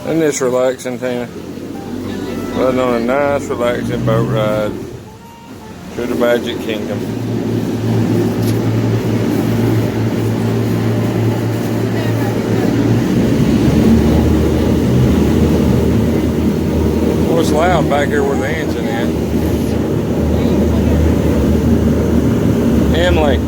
Isn't this relaxing, Tina? Riding on a nice, relaxing boat ride to the Magic Kingdom. Well, it's loud back here where the engine is. Emily.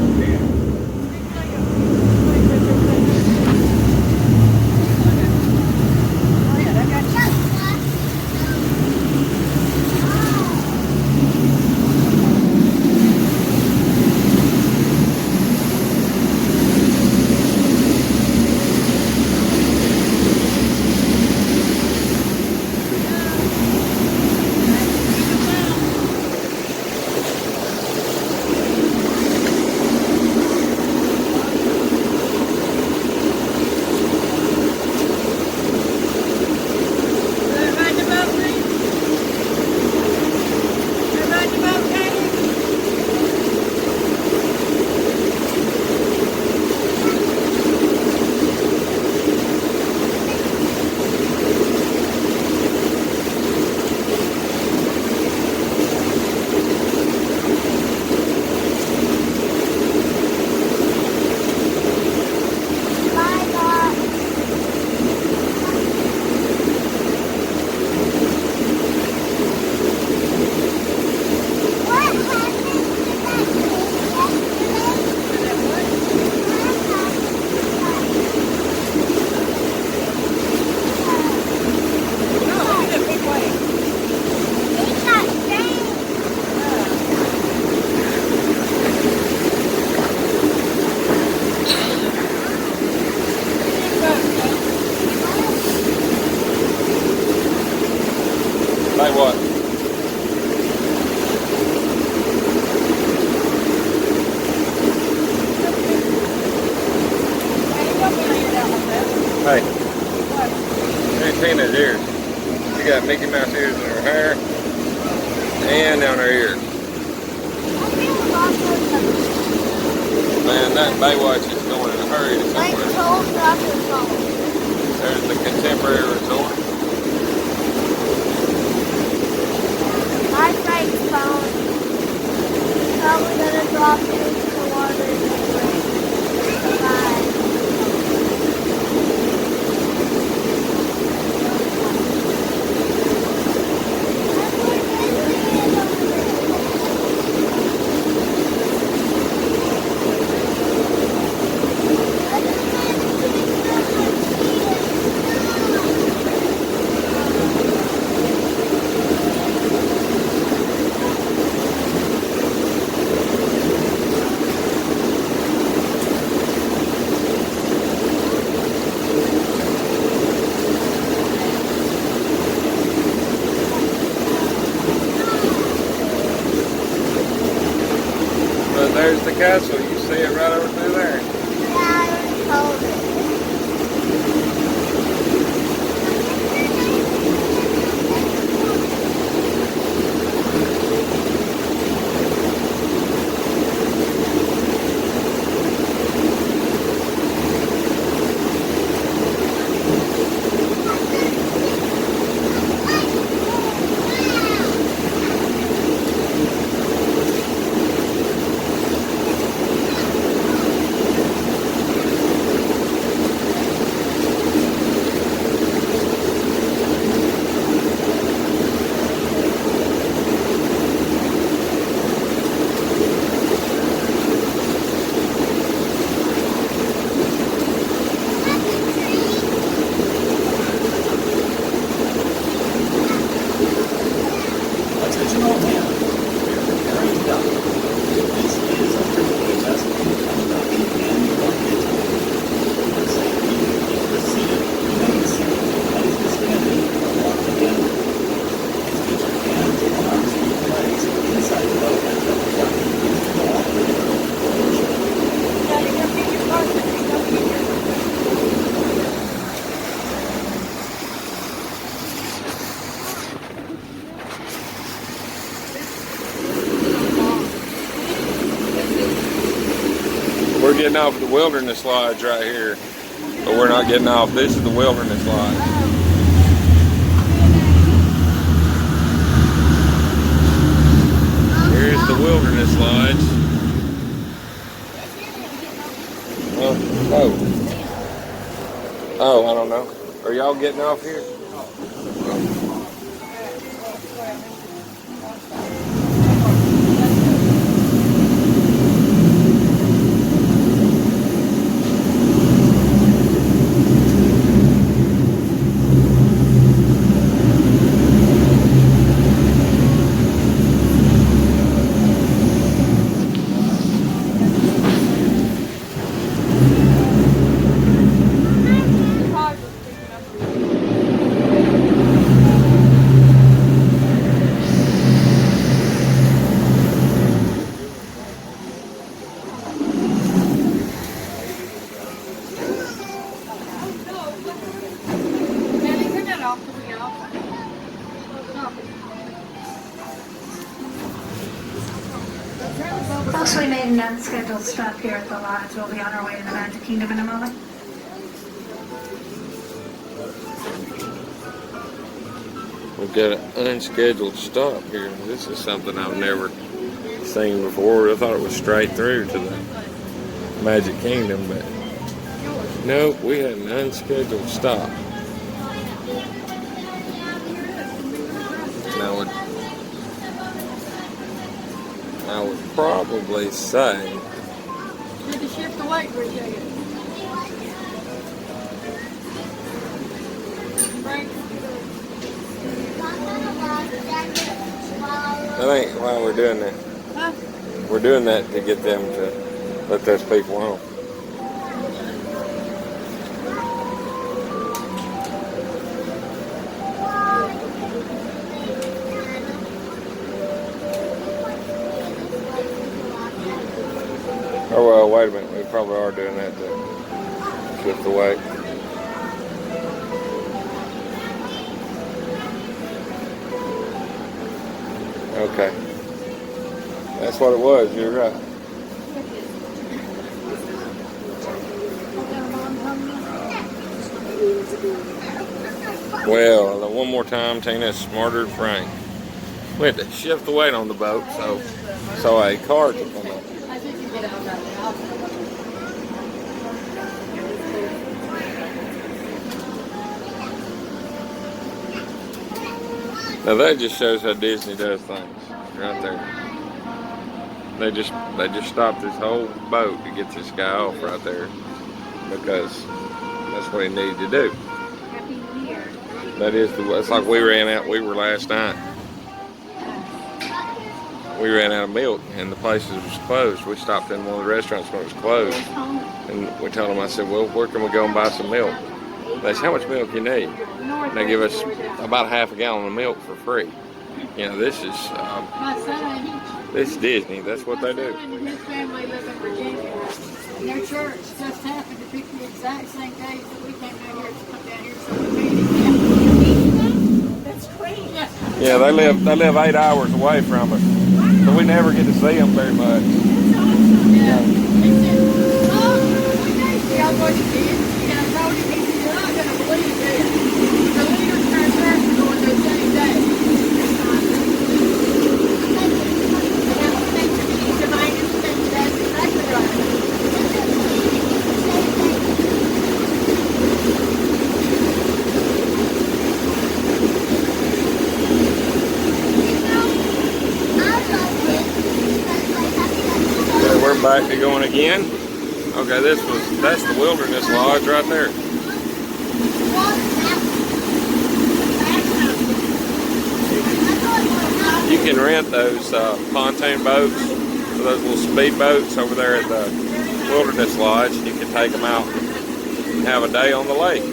Like what? Hey. Here's Tina's ears. She got Mickey Mouse ears in her hair and down her ears. Man, that Baywatch is going in a hurry to somewhere. There's the Contemporary Resort. My friend's phone is probably going to drop into the water anyway. Bye. But there's the castle. You see it right over through there. Yeah, I already told it. We're getting off the Wilderness Lodge right here, but we're not getting off. This is the Wilderness Lodge. Wilderness Lodge. Oh. Oh, I don't know. Are y'all getting off here? Also, we made an unscheduled stop here at the lodge. We'll be on our way to the Magic Kingdom in a moment. We've got an unscheduled stop here. This is something I've never seen before. I thought it was straight through to the Magic Kingdom, but nope, we had an unscheduled stop. I would probably say Need to shift the weight for a second. that ain't why we're doing that. Huh? We're doing that to get them to let those people on. Oh well, wait a minute. We probably are doing that to shift the weight. Okay. That's what it was. You're right. Well, one more time, Tina's smarter than Frank. We had to shift the weight on the boat so a car could come up. I think you get out right now. Now that just shows how Disney does things, right there. They just stopped this whole boat to get this guy off right there because that's what he needed to do. Happy New Year. That is it's like we ran out. We were last night. We ran out of milk and the place was closed. We stopped in one of the restaurants when it was closed, and we told them, I said, well, where can we go and buy some milk? They said, how much milk you need? And they give us about half a gallon of milk for free. You know, this is My son, this is Disney. That's what they do. and his family live in Virginia. And their church just happened to pick the exact same days that we came down here to come down here, so we made it. That's crazy. Yeah, they live 8 hours away from us, so we never get to see them very much. Yeah. He said, oh, we know you all what you did. And I told him, he said, you're not going to believe this. The leaders in our church are going the same day. Okay, we're back to going again. Okay, that's the Wilderness Lodge right there. You can rent those pontoon boats, those little speed boats over there at the Wilderness Lodge. You can take them out and have a day on the lake,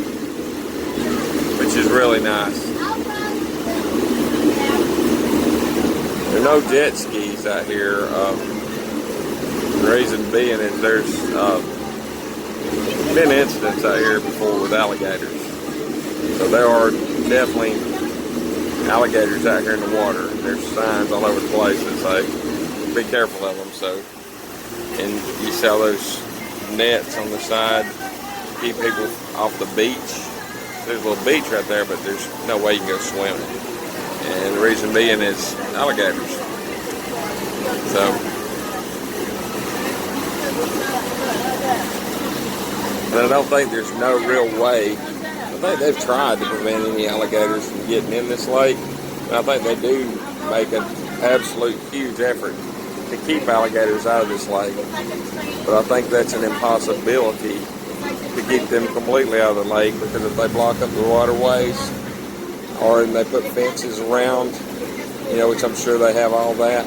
which is really nice. There are no jet skis out here. The reason being is there's been incidents out here before with alligators. So there are definitely alligators out here in the water. There's signs all over the place that say, be careful of them. So, and you see all those nets on the side to keep people off the beach. There's a little beach right there, but there's no way you can go swimming. And the reason being is alligators. So, but I don't think there's no real way. I think they've tried to prevent any alligators from getting in this lake. And I think they do make an absolute huge effort to keep alligators out of this lake. But I think that's an impossibility to keep them completely out of the lake, because if they block up the waterways or they put fences around, which I'm sure they have all that,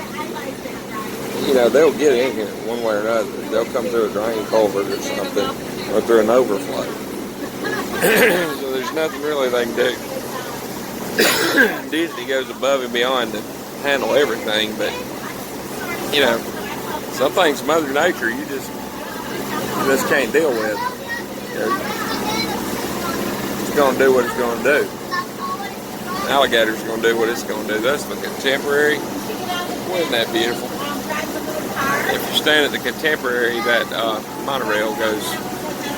they'll get in here one way or another. They'll come through a drain culvert or something, or through an overflow. So there's nothing really they can do. Disney goes above and beyond to handle everything, but some things Mother Nature you just can't deal with. It's gonna do what it's gonna do. Alligator's gonna do what it's gonna do. That's the Contemporary. Wasn't that beautiful? If you stand at the Contemporary, that monorail goes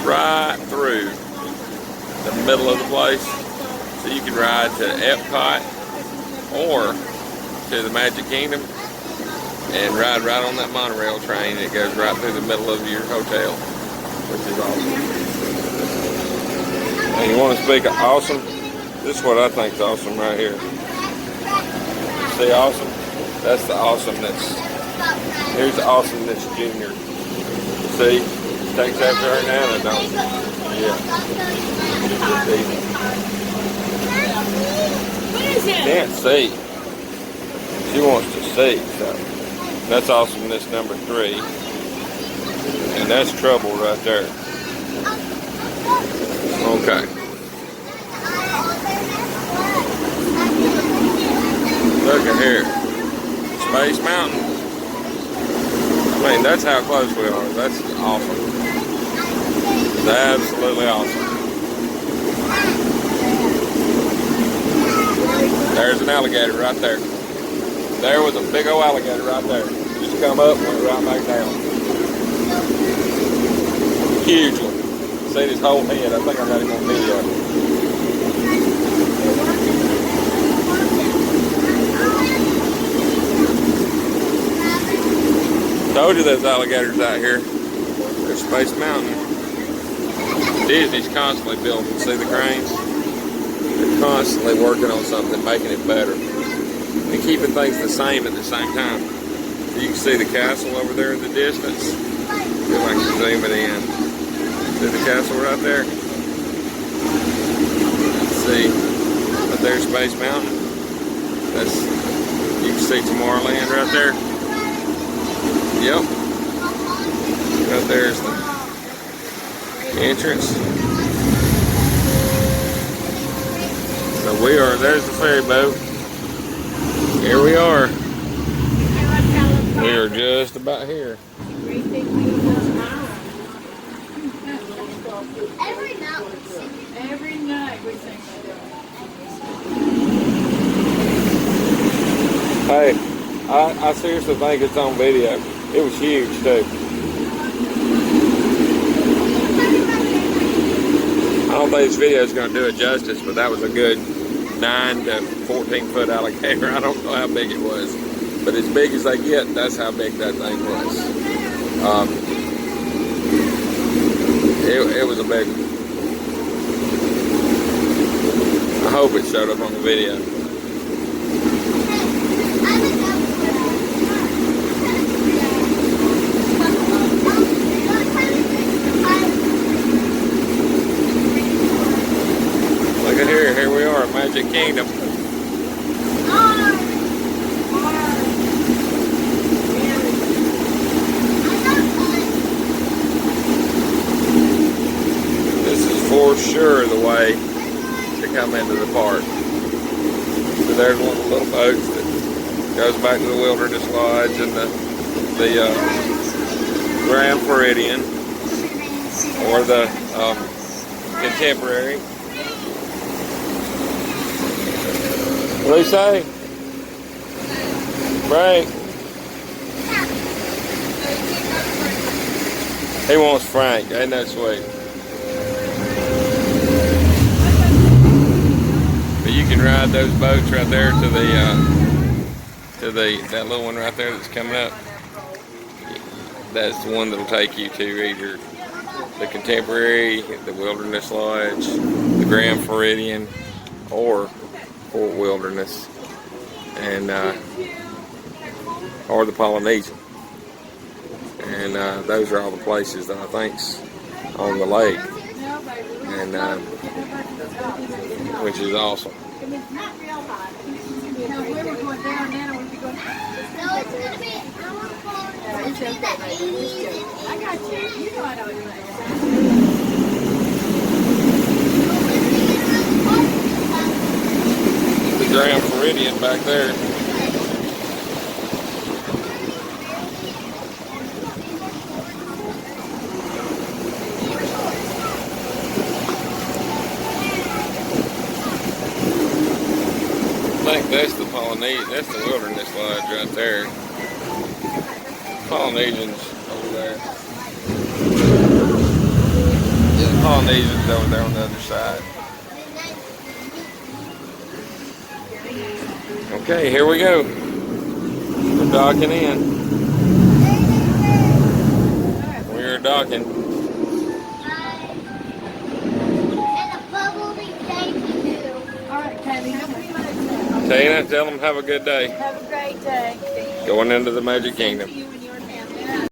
right through the middle of the place. So you can ride to Epcot or to the Magic Kingdom and ride right on that monorail train. It goes right through the middle of your hotel, which is awesome. And you want to speak of awesome? This is what I think is awesome right here. See awesome? That's the awesomeness. Here's the awesomeness junior. See? Takes after her Nana, don't it? Yeah. Can't see. She wants to see, so that's awesomeness number 3. And that's trouble right there. Okay. Look at here. Space Mountain. I mean, that's how close we are. That's awesome. It's absolutely awesome. There's an alligator right there. There was a big old alligator right there. Just come up and went right back down. Huge one. See his whole head. I think I got him on video. Told you there's alligators out here. There's Space Mountain. Disney's constantly building. See the cranes? They're constantly working on something, making it better. And keeping things the same at the same time. You can see the castle over there in the distance. See if I can zoom it in. See the castle right there? Let's see. Right there's Space Mountain. You can see Tomorrowland right there. Yep. Right there's the entrance. So there's the ferry boat. Here we are. We are just about here. Every night we sing. Hey, I seriously think it's on video. It was huge too. I don't think this video is going to do it justice, but that was a good 9 to 14 foot alligator. I don't know how big it was, but as big as they get, that's how big that thing was. It was a big one. I hope it showed up on the video. Look at here we are at Magic Kingdom. This is for sure the way to come into the park. So there's one of the little boats that goes back to the Wilderness Lodge and the Grand Floridian or the Contemporary. What do you say? Frank. He wants Frank. Ain't that sweet? But you can ride those boats right there to to that little one right there that's coming up. That's the one that'll take you to either the Contemporary, the Wilderness Lodge, the Grand Floridian, or Fort Wilderness, and or the Polynesian. And those are all the places that I think's on the lake, and which is awesome. I got you. You know I know what The Grand Floridian back there. I think that's the Polynesian, that's the Wilderness Lodge right there. Polynesians over there. The Polynesians over there on the other side. Okay, here we go. We're docking in. We're docking. And a bubbly baby too. All right, Tammy. Tina, tell them have a good day. Have a great day. Going into the Magic Kingdom.